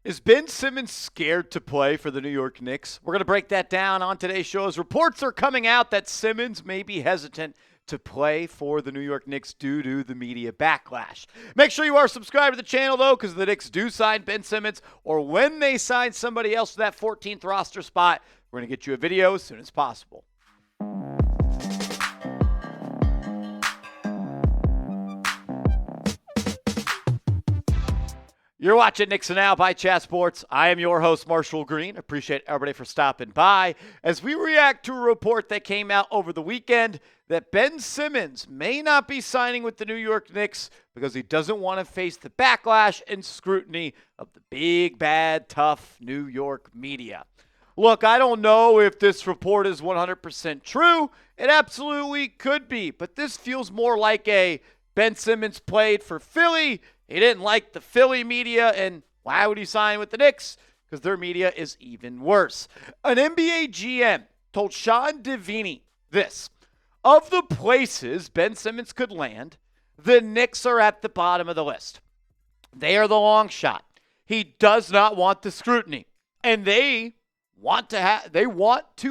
Is Ben Simmons scared to play for the New York Knicks? We're going to break that down on today's show as reports are coming out that Simmons may be hesitant to play for the New York Knicks due to the media backlash. Make sure you are subscribed to the channel, though, because the Knicks do sign Ben Simmons, or when they sign somebody else to that 14th roster spot, we're going to get you a video as soon as possible. You're watching Knicks Now by Chat Sports. I am your host, Marshall Green. Appreciate everybody for stopping by as we react to a report that came out over the weekend that Ben Simmons may not be signing with the New York Knicks because he doesn't want to face the backlash and scrutiny of the big, bad, tough New York media. Look, I don't know if this report is 100% true. It absolutely could be, but this feels more like a Ben Simmons played for Philly. He didn't like the Philly media, and why would he sign with the Knicks? Because their media is even worse. An NBA GM told Sean Deveney this: of the places Ben Simmons could land, the Knicks are at the bottom of the list. They are the long shot. He does not want the scrutiny, and they want to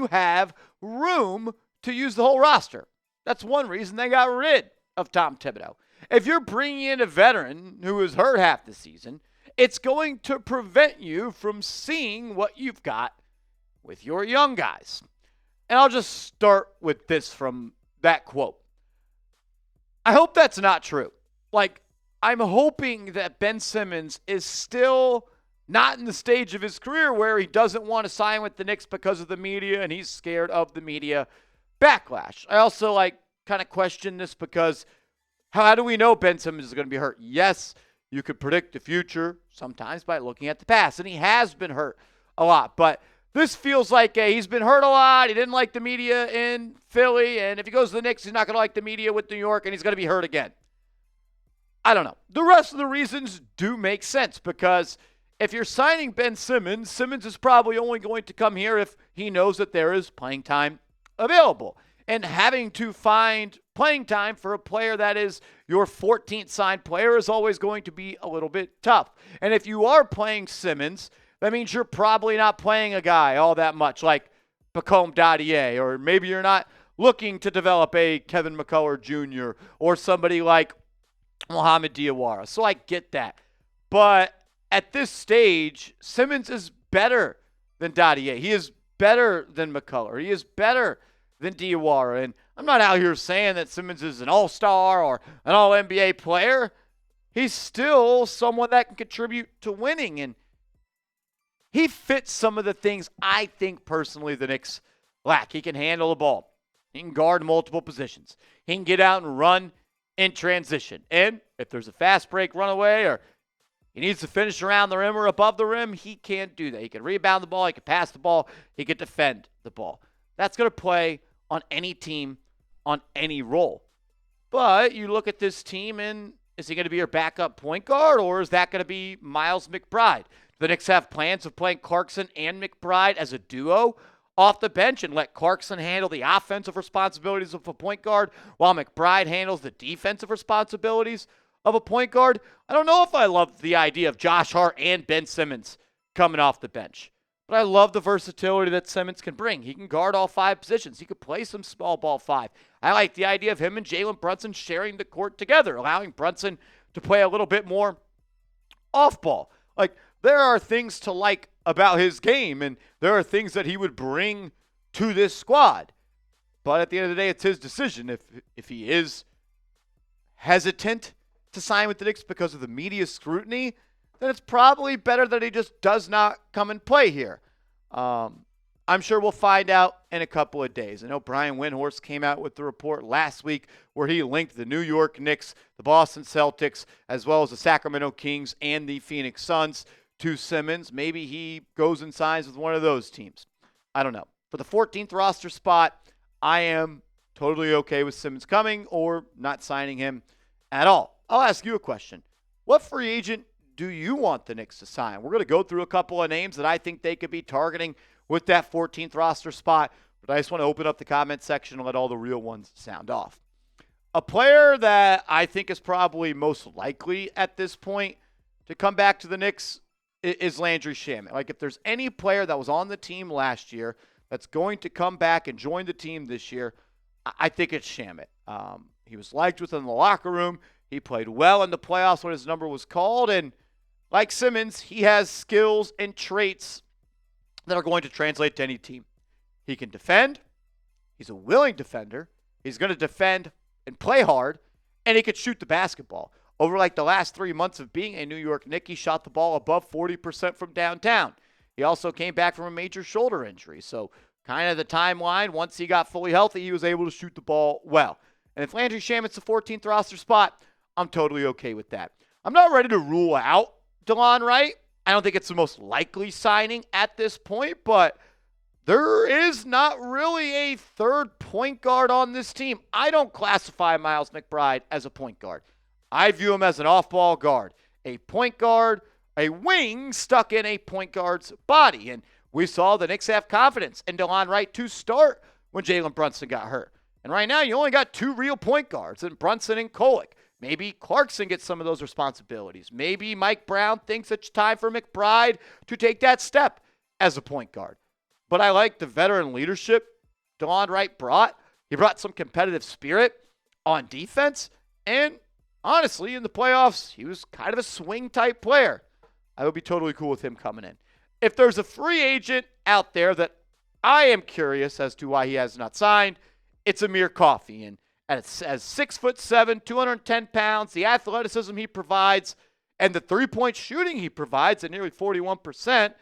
have room to use the whole roster. That's one reason they got rid of Tom Thibodeau. If you're bringing in a veteran who is hurt half the season, it's going to prevent you from seeing what you've got with your young guys. And I'll just start with this from that quote. I hope that's not true. I'm hoping that Ben Simmons is still not in the stage of his career where he doesn't want to sign with the Knicks because of the media and he's scared of the media backlash. I also kind of question this because how do we know Ben Simmons is going to be hurt? Yes, you could predict the future sometimes by looking at the past, and he has been hurt a lot. But this feels like he's been hurt a lot. He didn't like the media in Philly, and if he goes to the Knicks, he's not going to like the media with New York, and he's going to be hurt again. I don't know. The rest of the reasons do make sense because if you're signing Ben Simmons, Simmons is probably only going to come here if he knows that there is playing time available. And having to find playing time for a player that is your 14th signed player is always going to be a little bit tough. And if you are playing Simmons, that means you're probably not playing a guy all that much like Pacome Dadier, or maybe you're not looking to develop a Kevin McCullough Jr. or somebody like Mohamed Diawara. So I get that. But at this stage, Simmons is better than Dadier. He is better than McCullough. He is better than Diawara. And I'm not out here saying that Simmons is an all-star or an all-NBA player. He's still someone that can contribute to winning. And he fits some of the things I think personally the Knicks lack. He can handle the ball. He can guard multiple positions. He can get out and run in transition. And if there's a fast break runaway or he needs to finish around the rim or above the rim, he can't do that. He can rebound the ball. He can pass the ball. He can defend the ball. That's going to play on any team, on any role. But you look at this team, and is he going to be your backup point guard, or is that going to be Miles McBride? Do the Knicks have plans of playing Clarkson and McBride as a duo off the bench and let Clarkson handle the offensive responsibilities of a point guard while McBride handles the defensive responsibilities of a point guard? I don't know if I love the idea of Josh Hart and Ben Simmons coming off the bench. But I love the versatility that Simmons can bring. He can guard all five positions. He could play some small ball five. I like the idea of him and Jalen Brunson sharing the court together, allowing Brunson to play a little bit more off ball. There are things to like about his game, and there are things that he would bring to this squad. But at the end of the day, it's his decision. If he is hesitant to sign with the Knicks because of the media scrutiny, then it's probably better that he just does not come and play here. I'm sure we'll find out in a couple of days. I know Brian Windhorst came out with the report last week where he linked the New York Knicks, the Boston Celtics, as well as the Sacramento Kings and the Phoenix Suns to Simmons. Maybe he goes and signs with one of those teams. I don't know. For the 14th roster spot, I am totally okay with Simmons coming or not signing him at all. I'll ask you a question. What free agent do you want the Knicks to sign? We're going to go through a couple of names that I think they could be targeting with that 14th roster spot, but I just want to open up the comment section and let all the real ones sound off. A player that I think is probably most likely at this point to come back to the Knicks is Landry Shamet. Like, if there's any player that was on the team last year that's going to come back and join the team this year, I think it's Shamet. He was liked within the locker room. He played well in the playoffs when his number was called. And like Simmons, he has skills and traits that are going to translate to any team. He can defend. He's a willing defender. He's going to defend and play hard. And he could shoot the basketball. Over like the last 3 months of being a New York Knick, he shot the ball above 40% from downtown. He also came back from a major shoulder injury. So kind of the timeline, once he got fully healthy, he was able to shoot the ball well. And if Landry Shamet's the 14th roster spot, I'm totally okay with that. I'm not ready to rule out DeLon Wright. I don't think it's the most likely signing at this point, but there is not really a third point guard on this team. I don't classify Miles McBride as a point guard. I view him as an off-ball guard, a point guard, a wing stuck in a point guard's body. And we saw the Knicks have confidence in DeLon Wright to start when Jalen Brunson got hurt. And right now, you only got two real point guards, in Brunson and Kolek. Maybe Clarkson gets some of those responsibilities. Maybe Mike Brown thinks it's time for McBride to take that step as a point guard. But I like the veteran leadership DeLon Wright brought. He brought some competitive spirit on defense. And honestly, in the playoffs, he was kind of a swing-type player. I would be totally cool with him coming in. If there's a free agent out there that I am curious as to why he has not signed, it's Amir Coffey. And as 6'7", 210 pounds, the athleticism he provides, and the three-point shooting he provides at nearly 41%,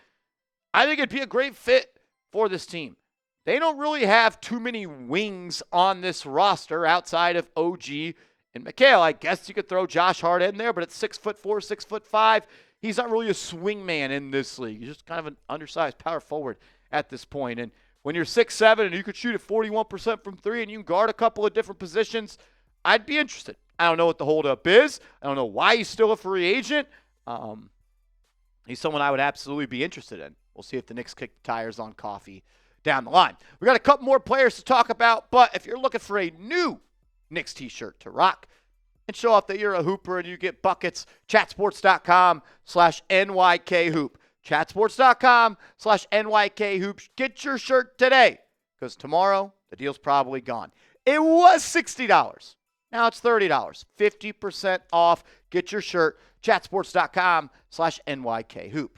I think it'd be a great fit for this team. They don't really have too many wings on this roster outside of OG and McHale. I guess you could throw Josh Hart in there, but at 6'4", 6'5", he's not really a swing man in this league. He's just kind of an undersized power forward at this point. And when you're 6'7" and you could shoot at 41% from three and you can guard a couple of different positions, I'd be interested. I don't know what the holdup is. I don't know why he's still a free agent. He's someone I would absolutely be interested in. We'll see if the Knicks kick the tires on Coffey down the line. We got a couple more players to talk about, but if you're looking for a new Knicks t-shirt to rock and show off that you're a hooper and you get buckets, chatsports.com/NYKHoop. Chatsports.com/NYKHoop. Get your shirt today, because tomorrow the deal's probably gone. It was $60. Now it's $30. 50% off. Get your shirt. Chatsports.com/NYKHoop.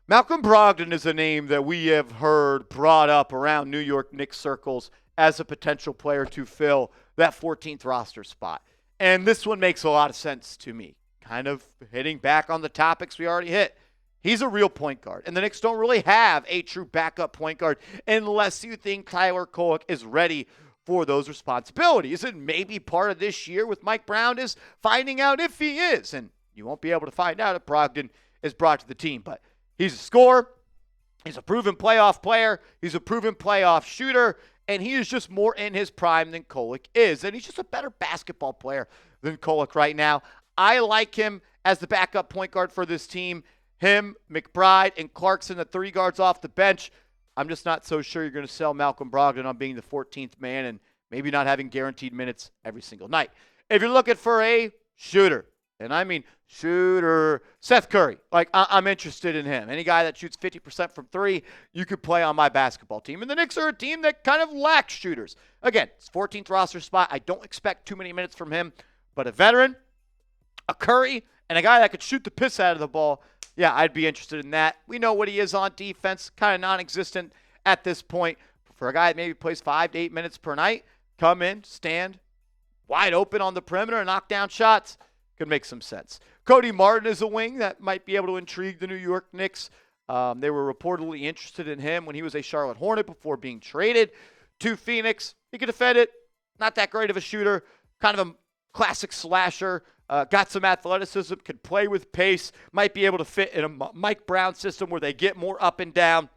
Malcolm Brogdon is a name that we have heard brought up around New York Knicks circles as a potential player to fill that 14th roster spot. And this one makes a lot of sense to me. Kind of hitting back on the topics we already hit. He's a real point guard, and the Knicks don't really have a true backup point guard unless you think Tyler Kolek is ready for those responsibilities. And maybe part of this year with Mike Brown is finding out if he is. And you won't be able to find out if Brogdon is brought to the team. But he's a scorer. He's a proven playoff player. He's a proven playoff shooter. And he is just more in his prime than Kolek is. And he's just a better basketball player than Kolek right now. I like him as the backup point guard for this team. Him, McBride, and Clarkson, the three guards off the bench. I'm just not so sure you're going to sell Malcolm Brogdon on being the 14th man and maybe not having guaranteed minutes every single night. If you're looking for a shooter, and I mean shooter, Seth Curry. Like, I'm interested in him. Any guy that shoots 50% from three, you could play on my basketball team. And the Knicks are a team that kind of lacks shooters. Again, it's 14th roster spot. I don't expect too many minutes from him. But a veteran, a Curry, and a guy that could shoot the piss out of the ball, yeah, I'd be interested in that. We know what he is on defense, kind of non-existent at this point. For a guy that maybe plays 5 to 8 minutes per night, come in, stand wide open on the perimeter and knock down shots, could make some sense. Cody Martin is a wing that might be able to intrigue the New York Knicks. They were reportedly interested in him when he was a Charlotte Hornet before being traded to Phoenix. He could defend it. Not that great of a shooter. Kind of a classic slasher. Got some athleticism. Could play with pace. Might be able to fit in a Mike Brown system where they get more up and down.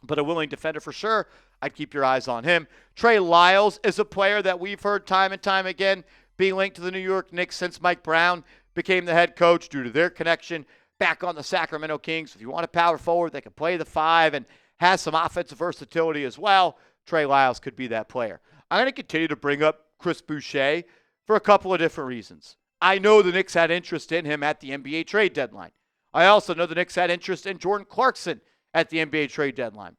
But a willing defender for sure. I'd keep your eyes on him. Trey Lyles is a player that we've heard time and time again being linked to the New York Knicks since Mike Brown became the head coach due to their connection back on the Sacramento Kings. If you want a power forward that can play the 5 and has some offensive versatility as well, Trey Lyles could be that player. I'm going to continue to bring up Chris Boucher for a couple of different reasons. I know the Knicks had interest in him at the NBA trade deadline. I also know the Knicks had interest in Jordan Clarkson at the NBA trade deadline.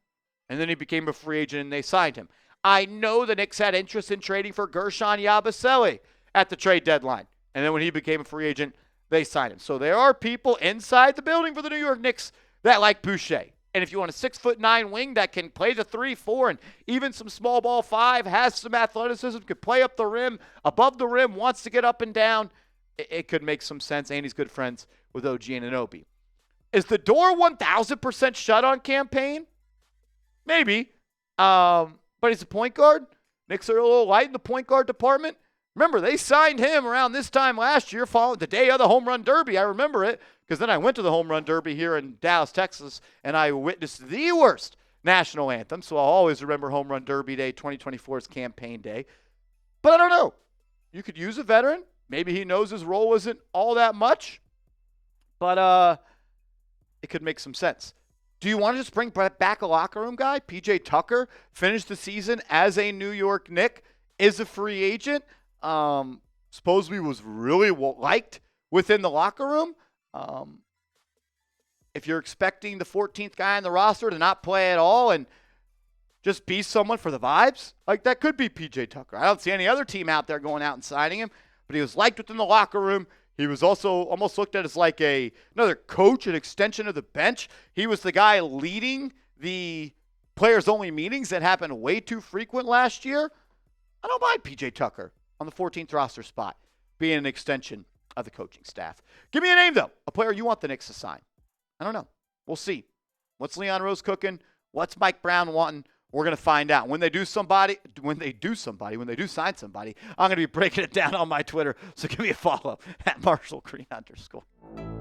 And then he became a free agent and they signed him. I know the Knicks had interest in trading for Gershon Yabusele at the trade deadline. And then when he became a free agent, they signed him. So there are people inside the building for the New York Knicks that like Boucher. And if you want a 6'9" wing that can play the 3-4 and even some small ball 5, has some athleticism, could play up the rim, above the rim, wants to get up and down, it could make some sense. And he's good friends with OG Anunoby. Is the door 1,000% shut on campaign? Maybe. But he's a point guard. Knicks are a little light in the point guard department. Remember, they signed him around this time last year, following the day of the home run derby. I remember it because then I went to the home run derby here in Dallas, Texas, and I witnessed the worst national anthem. So I'll always remember home run derby day, 2024's campaign day. But I don't know. You could use a veteran. Maybe he knows his role isn't all that much. But it could make some sense. Do you want to just bring back a locker room guy? PJ Tucker finished the season as a New York Knick, is a free agent. Supposedly was really liked within the locker room. If you're expecting the 14th guy on the roster to not play at all and just be someone for the vibes, like that could be PJ Tucker. I don't see any other team out there going out and signing him, but he was liked within the locker room. He was also almost looked at as like another coach, an extension of the bench. He was the guy leading the players-only meetings that happened way too frequent last year. I don't mind PJ Tucker on the 14th roster spot being an extension of the coaching staff. Give me a name, though, a player you want the Knicks to sign. I don't know. We'll see. What's Leon Rose cooking? What's Mike Brown wanting? We're going to find out. When they do sign somebody, I'm going to be breaking it down on my Twitter. So give me a follow at @MarshallGreen_.